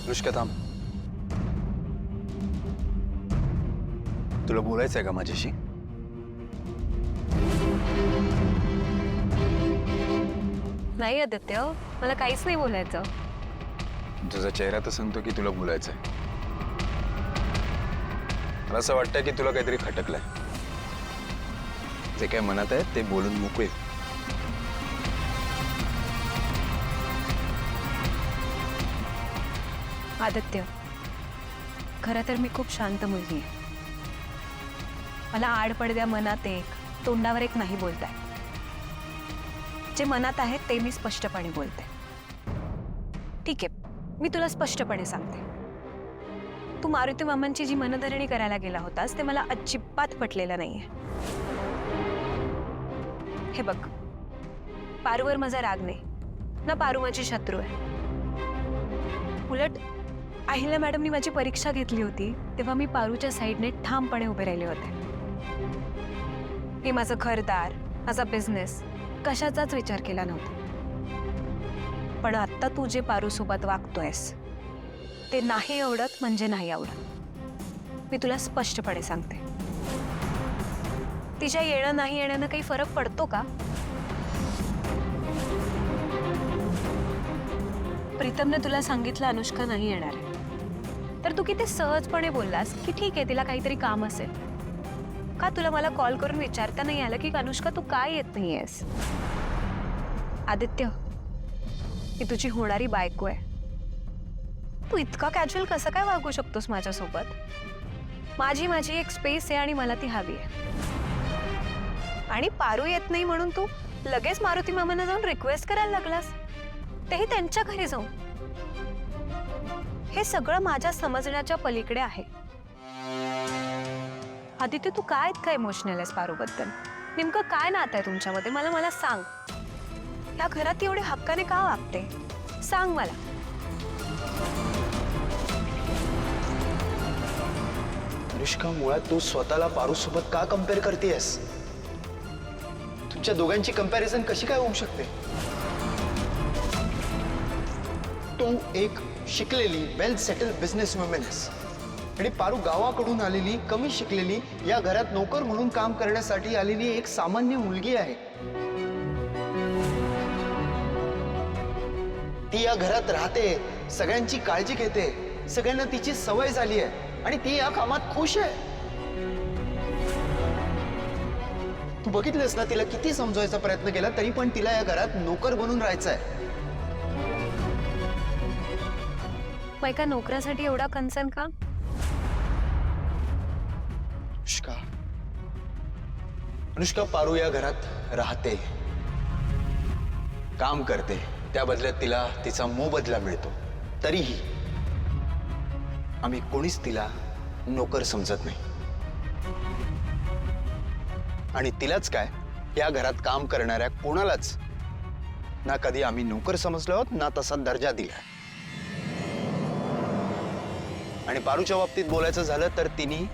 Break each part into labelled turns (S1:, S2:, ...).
S1: अनुष्का थांब. तुला बोलायचं आहे का माझ्याशी?
S2: नाही आदित्य, मला काहीच नाही बोलायचं.
S1: तुझा चेहरा तर सांगतो की तुला बोलायचं आहे. मला असं वाटतंय की तुला काहीतरी खटकलंय. जे काय मनात आहे ते बोलून मोकळे.
S2: आदित्य, खरं तर मी खूप शांत मुलगी आहे. मला आडपडद्या मनात एक, तोंडावर एक नाही बोलताय. जे मनात आहे ते मी स्पष्टपणे बोलते. ठीक आहे, मी तुला स्पष्टपणे सांगते. तू मारुती मामांची जी मनधरणी करायला गेला होतास ते मला अजिबात पटलेलं नाहीये. हे बघ, पारूवर माझा राग नाही ना, पारू माझी शत्रू आहे. उलट अहिल्या मॅडमनी माझी परीक्षा घेतली होती तेव्हा मी पारूच्या साईडने ठामपणे उभे राहिले होते. मी माझं घरदार, माझा बिझनेस कशाचाच विचार केला नव्हता. पण आता तू जे पारूसोबत वागतोयस ते नाही आवडत म्हणजे नाही आवडत. मी तुला स्पष्टपणे सांगते. तिच्या येणं नाही येण्यानं काही फरक पडतो का? प्रीतमने तुला सांगितलं अनुष्का नाही येणार आहे, तर तू किती सहजपणे बोललास की ठीक आहे, तिला काहीतरी काम असेल. का तुला मला कॉल करून विचारता नाही आलं की अनुष्का तू काय येत नाहीयेस? आदित्य, ही तुझी होणारी बायको आहे. तू इतका कॅज्युअल कसं काय वागू शकतोस माझ्यासोबत? माझी एक स्पेस आहे आणि मला ती हवी आहे. आणि पारू येत नाही म्हणून तू लगेच मारुती मामांना जाऊन रिक्वेस्ट करायला लागलास, तेही त्यांच्या घरी जाऊन. हे सगळं माझ्या समजण्याच्या पलीकडे आहे. आदित्य, तू काय इतका इमोशनल आहेस पारूबद्दल? नेमकं काय नातं आहे तुमच्यामध्ये? मला सांग. या घरात एवढे हक्काने का वागते? सांग मला.
S3: अनुष्का, मुळात तू स्वतःला पारूसोबत का कम्पेअर करतेयस? तुमच्या दोघांची कंपॅरिझन कशी काय होऊ शकते? तू एक शिकलेली वेल सेटल बिझनेस वुमन आहेस आणि पारू गावाकडून आलेली, कमी शिकलेली, या घरात नोकर म्हणून काम करण्यासाठी आलेली एक सामान्य मुलगी आहे. ती या घरात राहते, सगळ्यांची काळजी घेते, सगळ्यांना तिची सवय झाली आहे आणि ती या कामात खुश आहे. तू बघितलंस ना, तिला किती समजवायचा प्रयत्न केला तरी पण तिला या घरात नोकर बनून राहायचं आहे.
S2: मग एका नोकरासाठी एवढा कन्सर्न का?
S3: अनुष्का, पारू या घरात राहते, काम करते, त्या बदल्यात तिला तिचा मोबदला मिळतो. तरीही आम्ही कोणीच तिला नोकर समजत नाही. आणि तिलाच काय, या घरात काम करणाऱ्या कोणालाच ना कधी आम्ही नोकर समजलो आहोत ना तसा दर्जा दिला. आणि पारूच्या बाबतीत बोलायचं झालं तर तिने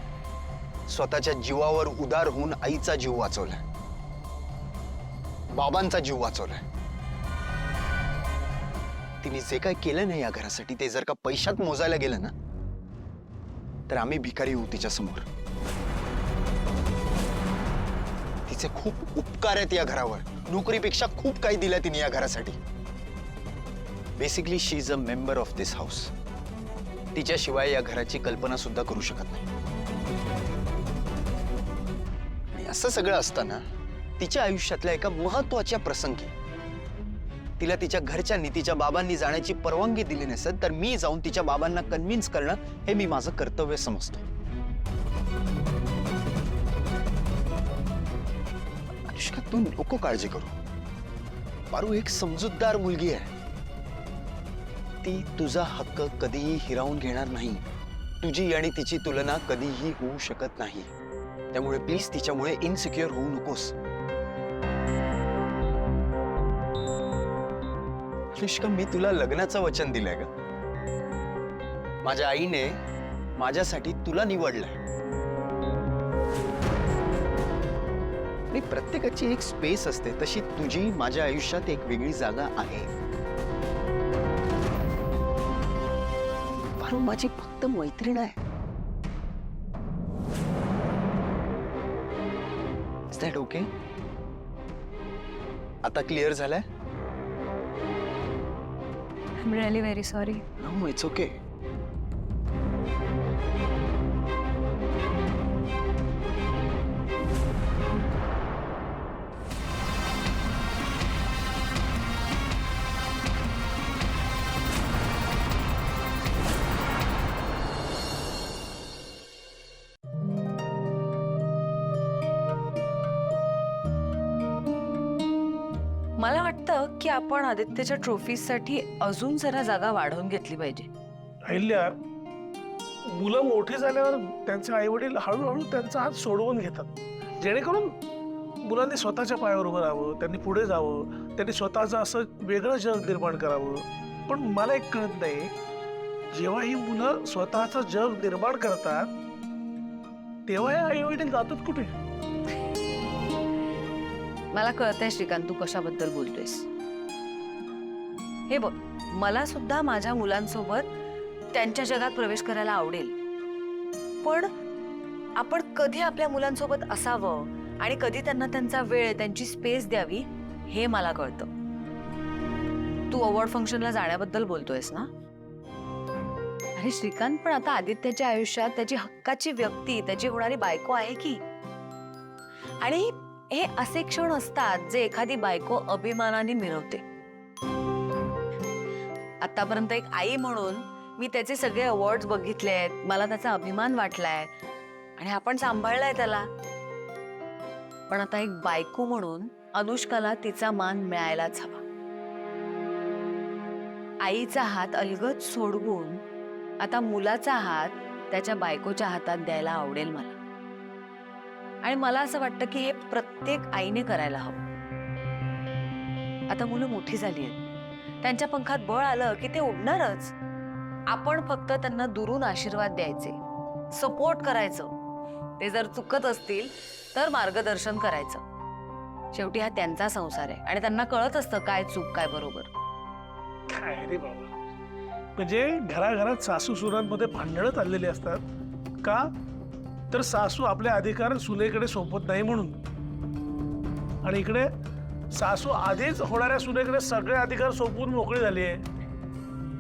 S3: स्वतःच्या जीवावर उदार होऊन आईचा जीव वाचवलाय, बाबांचा जीव वाचवलाय. तिने जे काय केलं नाही या घरासाठी ते जर का पैशात मोजायला गेलं ना तर आम्ही भिकारी होऊ तिच्या समोर. तिचे खूप उपकार आहेत या घरावर. नोकरीपेक्षा खूप काही दिलं तिने या घरासाठी. Basically she is a member of this house. तिच्याशिवाय या घराची कल्पना सुद्धा करू शकत नाही. आणि असं सगळं असताना तिच्या आयुष्यातल्या एका महत्वाच्या प्रसंगी तिला तिच्या घरच्यांनी, तिच्या बाबांनी जाण्याची परवानगी दिली नसेल तर मी जाऊन तिच्या बाबांना कन्व्हिन्स करणं हे मी माझं कर्तव्य समजतो. अनुष्का, तू नको काळजी करू. पारू एक समजूतदार मुलगी आहे. ती तुझा हक्क कधीही हिरावून घेणार नाही. तुझी आणि तिची तुलना कधीही होऊ शकत नाही. त्यामुळे प्लीज तिच्यामुळे इनसिक्युअर होऊ नकोस. अनुष्का, मी तुला लग्नाचं वचन दिलंय का? माझ्या आईने माझ्यासाठी तुला निवडलंय. आणि प्रत्येकाची एक स्पेस असते, तशी तुझी माझ्या आयुष्यात एक वेगळी जागा आहे. पारू माझी फक्त मैत्रीण आहे. Is that okay? आता क्लिअर झालंय?
S2: I am really very sorry.
S3: No, it's okay.
S4: मला वाटतं की आपण आदित्यच्या ट्रॉफीसाठी अजून जरा जागा वाढवून घेतली पाहिजे.
S5: अहिल्या, मुलं मोठी झाल्यावर त्यांचे आई वडील हळूहळू त्यांचा हात सोडवून घेतात, जेणेकरून मुलांनी स्वतःच्या पायावर उभं राहावं, त्यांनी पुढे जावं, त्यांनी स्वतःचं असं वेगळं जग निर्माण करावं. पण मला एक कळत नाही, जेव्हा ही मुलं स्वतःचं जग निर्माण करतात तेव्हा हे आई वडील जातात कुठे?
S4: मला कळतंय श्रीकांत तू कशाबद्दल बोलतोयस. हे बघ, मला सुद्धा माझ्या मुलांसोबत त्यांच्या जगात प्रवेश करायला आवडेल, पण आपण कधी आपल्या मुलांसोबत असावं आणि कधी त्यांना त्यांचा वेळ, त्यांची स्पेस द्यावी हे मला कळतं. तू अवॉर्ड फंक्शनला जाण्याबद्दल बोलतोयस ना? अरे श्रीकांत, पण आता आदित्यच्या आयुष्यात त्याची हक्काची व्यक्ती, त्याची होणारी बायको आहे की. आणि हे असे क्षण असतात जे एखादी बायको अभिमानाने मिरवते. आतापर्यंत एक आई म्हणून मी त्याचे सगळे अवॉर्ड्स बघितले आहेत, मला त्याचा अभिमान वाटलाय आणि आपण सांभाळलाय त्याला. पण आता एक बायको म्हणून अनुष्काला तिचा मान मिळायलाच हवा. आईचा हात अलगद सोडवून आता मुलाचा हात त्याच्या बायकोच्या हातात द्यायला आवडेल मला. आणि मला असं वाटतं की हे प्रत्येक आईने करायला हवं. आता मुलं मोठी झाली आहेत, त्यांच्या पंखात बळ आलं की ते उडणारच. आपण फक्त त्यांना दुरून आशीर्वाद द्यायचे, सपोर्ट करायचं. ते जर चुकत असतील तर मार्गदर्शन करायचं. शेवटी हा त्यांचा संसार आहे आणि त्यांना कळत असतं काय चूक काय बरोबर.
S5: काय रे बाबा, म्हणजे घराघरात सासू सुनांमध्ये भांडणं चाललेली असतात का? तर सासू आपले अधिकार सुनेकडे सोपत नाही म्हणून. आणि इकडे सासू आधीच होणाऱ्या सुनेकडे सगळे अधिकार सोपवून मोकळी झाली आहे.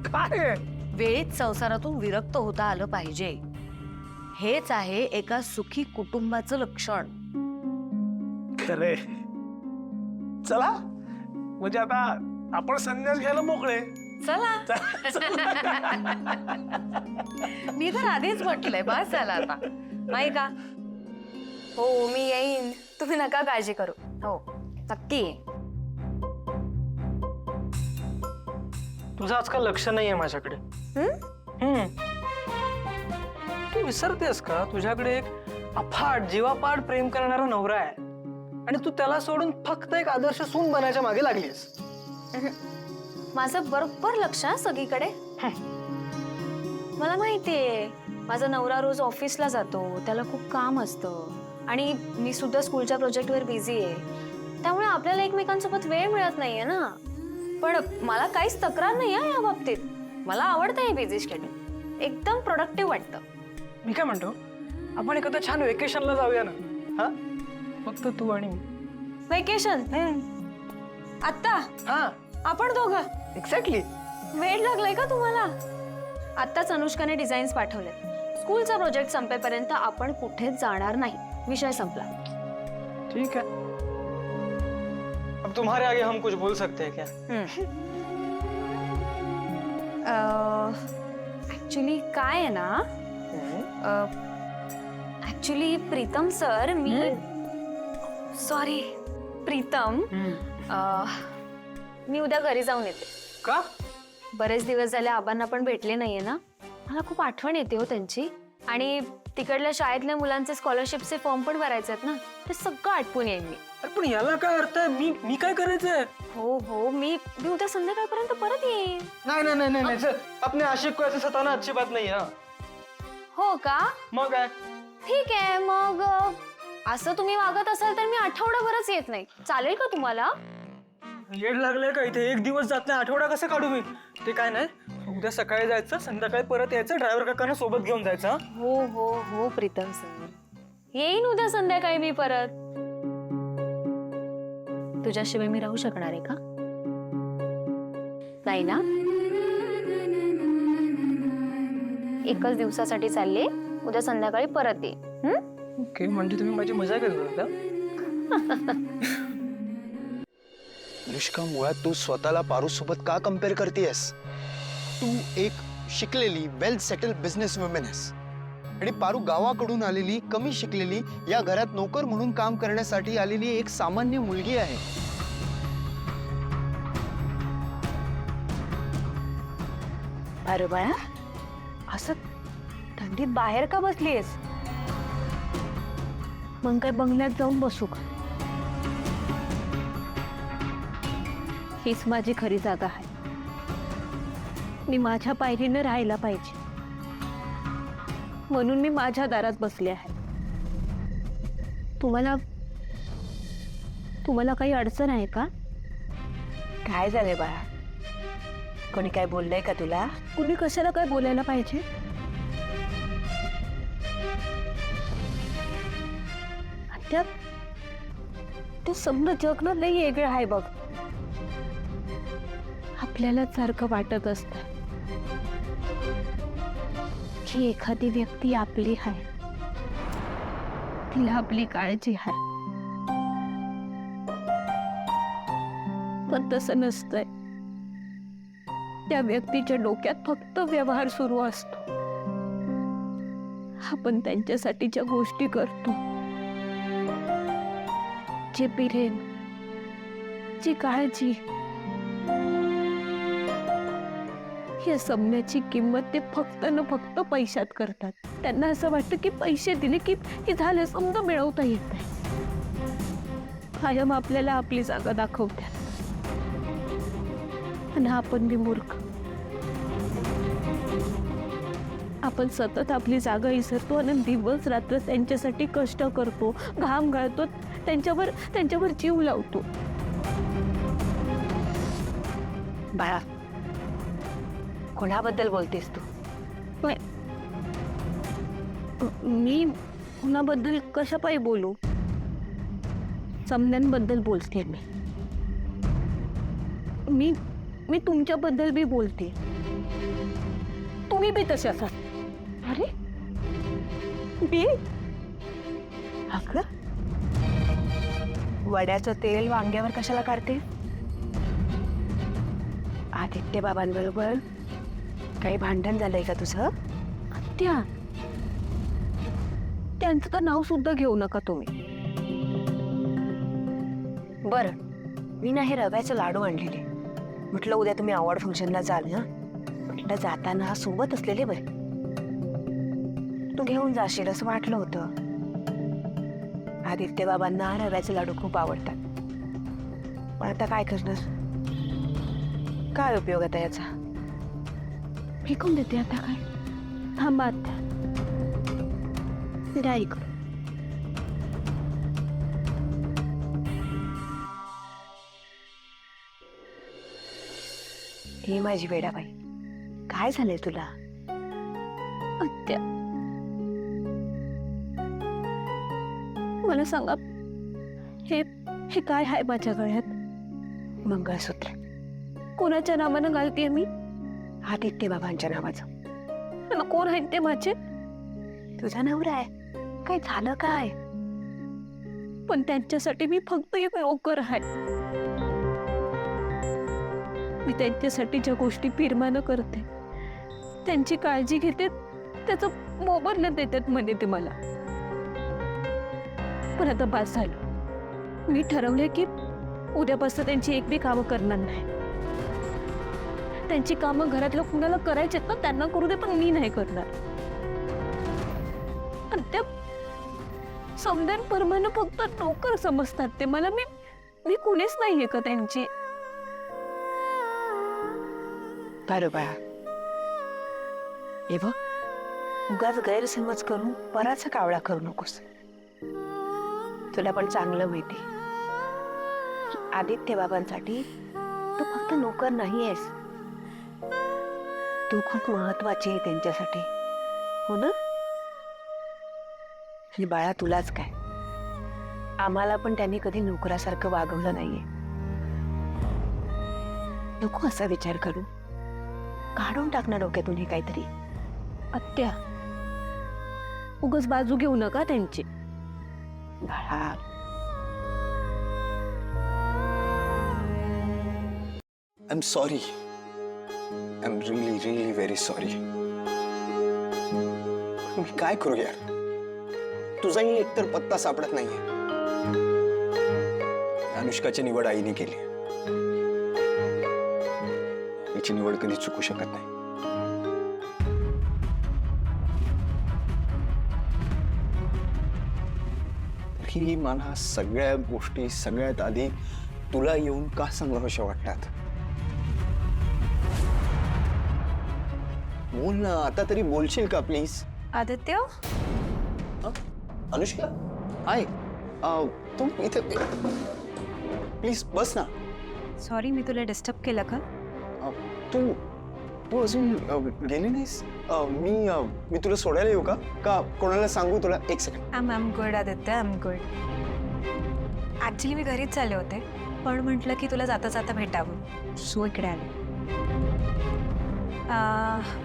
S5: काय
S4: वेळीच संसारातून विरक्त होता आलं पाहिजे. हेच आहे एका सुखी कुटुंबाचं लक्षण.
S5: खरे. चला, म्हणजे आता आपण संन्यास घ्यायला मोकळे.
S4: चला. मी तर आधीच म्हटलंय, बस झालं आता. नाही का?
S2: हो, मी येईन, तुम्ही नका काळजी करू. हो, नक्की येईन.
S6: तुझं आजकाल लक्ष नाहीये माझ्याकडे. तू विसरतेस का तुझ्याकडे एक अफाट जीवापाड प्रेम करणारा नवरा आहे आणि तू त्याला सोडून फक्त एक आदर्श सून बनायच्या मागे लागलीस.
S2: माझं बरोबर लक्ष आहे सगळीकडे. मला माहितीये माझा नवरा रोज ऑफिसला जातो, त्याला खूप काम असतं आणि मी सुद्धा स्कूलच्या प्रोजेक्टवर बिझी आहे. त्यामुळे आपल्याला एकमेकांसोबत वेळ मिळत नाहीये ना. पण मला काहीच तक्रार नाही आहे या बाबतीत. मला आवडतं हे बिझी शेड्यूल, एकदम प्रोडक्टिव्ह वाटतं.
S6: मी काय म्हणतो, आपण एखाद्या छान वेकेशनला जाऊया ना. हा, फक्त तू आणि मी.
S2: वेकेशन आत्ता?
S6: हा,
S2: आपण दोघं?
S6: एक्झॅक्टली.
S2: वेळ लागलाय का तुम्हाला? आत्ताच अनुष्काने डिझाईन्स पाठवले. स्कूलचा प्रोजेक्ट संपेपर्यंत आपण कुठेच जाणार नाही. विषय संपला.
S6: ठीक है, अब तुम्हारे आगे हम कुछ बोल सकते हैं क्या?
S2: ऍक्च्युली काय आहे ना, ऍक्च्युली प्रीतम सर, मी सॉरी प्रीतम, मी उद्या घरी जाऊन येते.
S6: का?
S2: बरेच दिवस झाले आबांना पण भेटले नाहीये ना. मला खूप आठवण येते हो त्यांची. आणि तिकडल्या शाळेतल्या मुलांचे स्कॉलरशिपचे फॉर्म पण भरायचे आहेत ना, ते सगळं आटपून येईन मी.
S6: अरे पण याला काय अर्थ आहे? मी काय करायचंय?
S2: हो हो, मी उद्या संध्याकाळपर्यंत परत येईन.
S6: नाही नाही नाही नाही सर, अपने आशिक को ऐसे सताना अच्छी बात नहीं है.
S2: हो का?
S6: मग काय?
S2: ठीक आहे, मग असं तुम्ही वागत असाल तर मी आठवडाभरच येत नाही. चालेल का तुम्हाला?
S6: येड लागलंय का इथे? एक दिवस जात नाही, आठवडा कसं काढू मी? ते काय नाही, उद्या सकाळी जायचं, संध्याकाळी परत यायचं, ड्रायव्हर काकांना सोबत घेऊन जायचं. हं?
S2: हो हो हो प्रीतम सर, येईन उद्या संध्याकाळी मी परत. तुझ्याशिवाय मी राहू शकणार आहे का? नाही ना. एकच दिवसासाठी चालले, उद्या संध्याकाळी परत ये.
S6: ओके, म्हणजे तुम्ही माझी मजा करत होता.
S3: अनुष्का, मुळात तू स्वतःला पारू सोबत का कम्पेअर करतेयस? तू एक शिकलेली वेल सेटल बिझनेस वुमन आहेस आणि पारू गावाकडून आलेली, कमी शिकलेली, या घरात नोकर म्हणून काम करण्यासाठी आलेली एक सामान्य मुलगी आहे.
S2: अरे बाळा, असं थंडीत बाहेर का बसलीयस? मग काय बंगल्यात जाऊन बसू का? हीच माझी खरी जागा आहे. मी माझ्या पायरीनं राहायला पाहिजे, म्हणून मी माझ्या दारात बसले आहे. तुम्हाला काही अडचण आहे का?
S7: काय झालंय बाळा? कोणी काय बोललंय का तुला?
S2: कुणी कशाला काय बोलायला पाहिजे? ते समजा जग ना लई वेगळं आहे बघ. आपल्याला सारखं वाटत असतं की एखादी व्यक्ती आपली आहे, तिला आपली काळजी आहे, पण तसं नसतंय. त्या व्यक्तीच्या डोक्यात फक्त व्यवहार सुरू असतो. आपण त्यांच्यासाठी ज्या गोष्टी करतो, जे प्रेम, जी काळजी, या समण्याची किंमत ते फक्त न फक्त पैशात करतात. त्यांना असं वाटतं की पैसे दिले की हे झालं, समजा मिळवता येत नाही. कायम आपल्याला आपली जागा दाखवतात आणि आपण बी मूर्ख. आपण सतत आपली जागा विसरतो आणि दिवस रात्र त्यांच्यासाठी कष्ट करतो, घाम गाळतो, त्यांच्यावर जीव लावतो.
S7: बाळा, कोणाबद्दल बोलतेस तू?
S2: मी कुणाबद्दल कशापायी बोलू? समन्यांबद्दल बोलते मी तुमच्याबद्दल बी बोलते. तुम्ही बी तसे असाल. अरे बी,
S7: अगं, वड्याचं तेल वांग्यावर कशाला काढते? आदित्य बाबांबरोबर काही भांडण झालंय का तुझं?
S2: त्यांचं तर नाव सुद्धा घेऊ नका तुम्ही.
S7: बरं, मी ना हे रव्याचं लाडू आणलेले. म्हटलं उद्या तुम्ही अवॉर्ड फंक्शनला जाल ना, म्हटलं जाताना सोबत असलेले बरे. तू घेऊन जाशील असं वाटलं होतं. आदित्य बाबांना रव्याचे लाडू खूप आवडतात. पण आता काय करणार? काय उपयोग आता याचा?
S2: फेकून देते आता. काय थांबा आता. ऐक,
S7: ही माझी वेडाबाई, काय झालंय तुला?
S2: आत्या, मला सांगा, हे काय आहे माझ्या गळ्यात?
S7: मंगळसूत्र.
S2: कोणाच्या नावानं घालतेय मी?
S7: आदित्य बाबांच्या नावाचं.
S2: आणि कोण आहेत ते माझे?
S7: तुझा नवरा आहे. काय झालं काय?
S2: पण त्यांच्यासाठी मी फक्त एक नोकर आहे. मी त्यांच्यासाठी ज्या गोष्टी फिरमानं करते, त्यांची काळजी घेते, त्याचं मोबदला देतात म्हणे ते मला. पण आता बास झालं. मी ठरवले की उद्यापासून त्यांची एक बी कामं करणार नाही. त्यांची कामं घरातल्या कुणाला करायची ना, त्यांना करू दे, पण मी नाही करणार. आणि त्या समद्यांप्रमाणे फक्त नोकर समजतात ते मला. मी कुणीच नाहीये का त्यांची?
S7: बरोबर. हे बघ, उगाच गैरसमज करून बराचसा कावळा करू नकोस. तुला पण चांगलं माहिती, आदित्य बाबांसाठी तू फक्त नोकर नाही आहेस, तू खूप महत्वाची आहे त्यांच्यासाठी, हो ना? आणि बाळा तुलाच काय, आम्हाला पण त्यांनी कधी नोकरासारखं वागवलं नाहीये. नको असा विचार करू, काढून टाक ना डोक्यातून हे काहीतरी.
S2: आत्या, उगाच बाजू घेऊ नका त्यांची.
S7: बाळा
S3: I'm sorry. I'm really, really very sorry. मी काय करू यार? तुझाही एकतर पत्ता सापडत नाहीये. अनुष्काची निवड आईने केली. हिची निवड कधी चुकू शकत नाही. तरी मला सगळ्या गोष्टी सगळ्यात आधी तुला येऊन का सांगाव्याशा वाटतात? बोल ना, आता तरी बोलशील का प्लीज?
S2: आदित्य,
S3: अनुष्का, हाय. तू इथे प्लीज बस ना.
S2: सॉरी मी तुला डिस्टर्ब केलं का?
S3: तू तू अजून गेली नाहीस? मी तुला सोडायला येऊ का? का कोणाला सांगू तुला? एक second.
S2: I am good Aditya, I am good. Actually मी घरीच चालले होते, पण म्हटलं की तुला जाता जाता भेटावं, सो इकडे आले.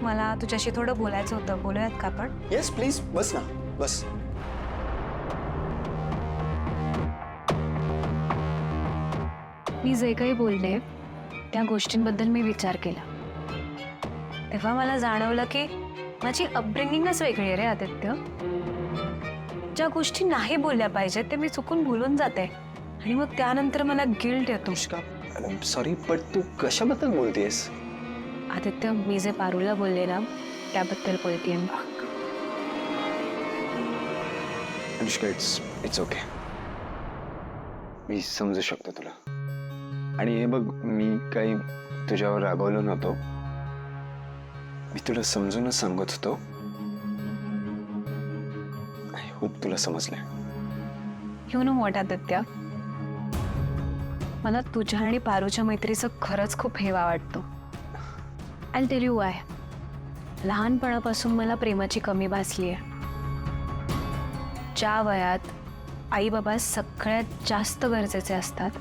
S2: मला तुझ्याशी थोडं बोलायचं होतं, बोलूयात का आपण?
S3: येस प्लीज, बस ना, बस.
S2: मी जे काही बोलले त्या गोष्टींबद्दल मी विचार केला, तेव्हा मला जाणवलं की माझी अपब्रिंगिंगच वेगळी आहे रे आदित्य. ज्या गोष्टी नाही बोलल्या पाहिजेत ते मी चुकून बोलून जाते आणि मग त्यानंतर मला गिल्ट येतो.
S3: सॉरी, पण तू कशाबद्दल बोलतेस?
S2: आदित्य, मी जे पारूला बोलले ना त्याबद्दल बोलतेय.
S3: Anushka, it's okay. मी समजू शकतो तुला. आणि हे बघ, मी काही तुझ्यावर रागवलो नव्हतो. मी तुला समजूनच सांगत होतो. आय होप तुला समजलंय.
S2: यू नो व्हॉट आदित्य, मला तुझ्या आणि पारूच्या मैत्रीचं खरंच खूप हेवा वाटतो. I tell you Y. लहानपणापासून मला प्रेमाची कमी भासली आहे. ज्या वयात आई बाबा सगळ्यात जास्त गरजेचे असतात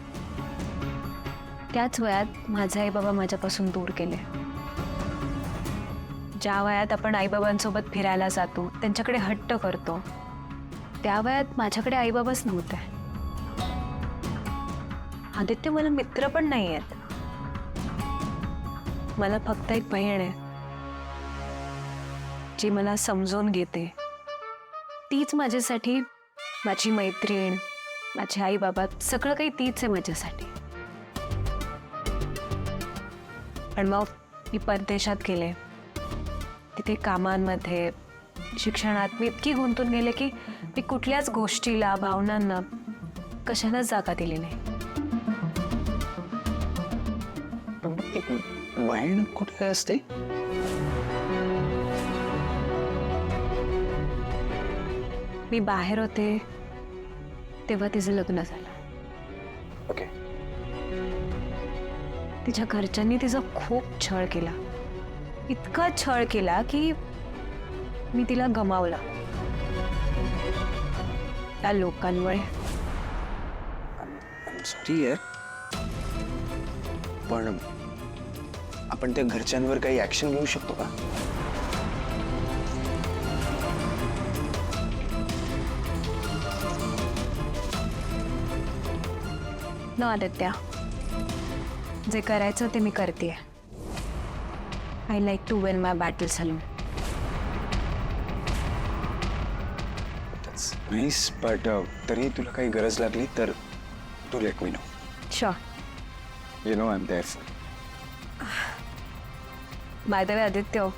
S2: त्याच वयात माझे आई बाबा माझ्यापासून दूर गेले. ज्या वयात आपण आई बाबांसोबत फिरायला जातो, त्यांच्याकडे हट्ट करतो, त्या वयात माझ्याकडे आई बाबाच नव्हते. आदित्य, मला मित्र पण नाही आहेत. मला फक्त एक बहीण आहे जी मला समजून घेते. तीच माझ्यासाठी माझी मैत्रीण, माझे आई बाबा, सगळं काही तीच आहे माझ्यासाठी. पण मग मी परदेशात गेले. तिथे कामांमध्ये, शिक्षणात मी इतकी गुंतून गेले की मी कुठल्याच गोष्टीला, भावनांना कशालाच जागा दिली नाही.
S3: बहीण कुठे असते?
S2: मी बाहेर होते तेव्हा तिचं लग्न झालं.
S3: ओके.
S2: तिच्या घरच्यांनी तिचा खूप छळ केला, इतका छळ केला की मी तिला गमावला त्या लोकांमुळे.
S3: सॉरी यार, पण आपण त्या घरच्यांवर काही ऍक्शन घेऊ शकतो का?
S2: न आदित्य, जे करायचं ते मी करते. I like to win my battles alone.
S3: Nice, but तरी तुला काही गरज लागली तर तू let me know.
S2: Sure.
S3: You know I am there.
S2: By the way Aditya,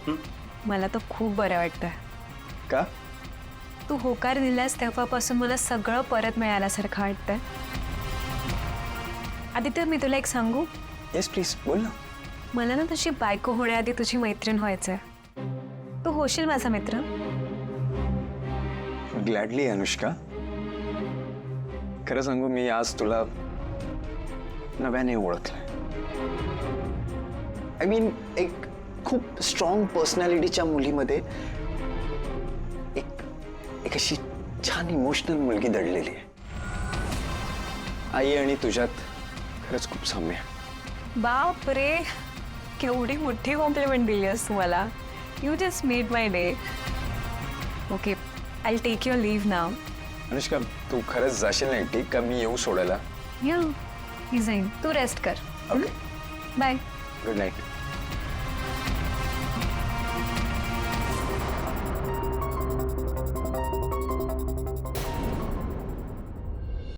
S2: मला तर खूप बरं वाटतंय.
S3: का?
S2: तू होकार दिलास तेव्हापासून मला सगळं परत मिळाल्यासारखं वाटतंय. आदित्य, मी तुला एक सांगू?
S3: येस प्लीज, बोल ना.
S2: मला ना तशी बायको होण्याआधी तुझी मैत्रीण व्हायचंय. तू होशील माझा मित्र?
S3: ग्लॅडली अनुष्का. खरं सांगू, मी आज तुला नव्याने ओळखलंय. आय मीन, एक खूप स्ट्रॉंग पर्सनॅलिटीच्या मुलीमध्ये एक अशी छान इमोशनल मुलगी दडलेली आहे. आई आणि तुझ्यात खरंच खूप साम्य आहे.
S2: बाप रे, केवढी मोठी कॉम्प्लिमेंट दिली आहेस तू मला. You just made my day. Okay, I take your leave नाव.
S1: अनुष्का, तू खरंच जाशील नाही ठीक का? मी येऊ सोडायला?
S2: या, मी जाईन. तू रेस्ट कर.
S1: Okay,
S2: bye.
S1: Good night.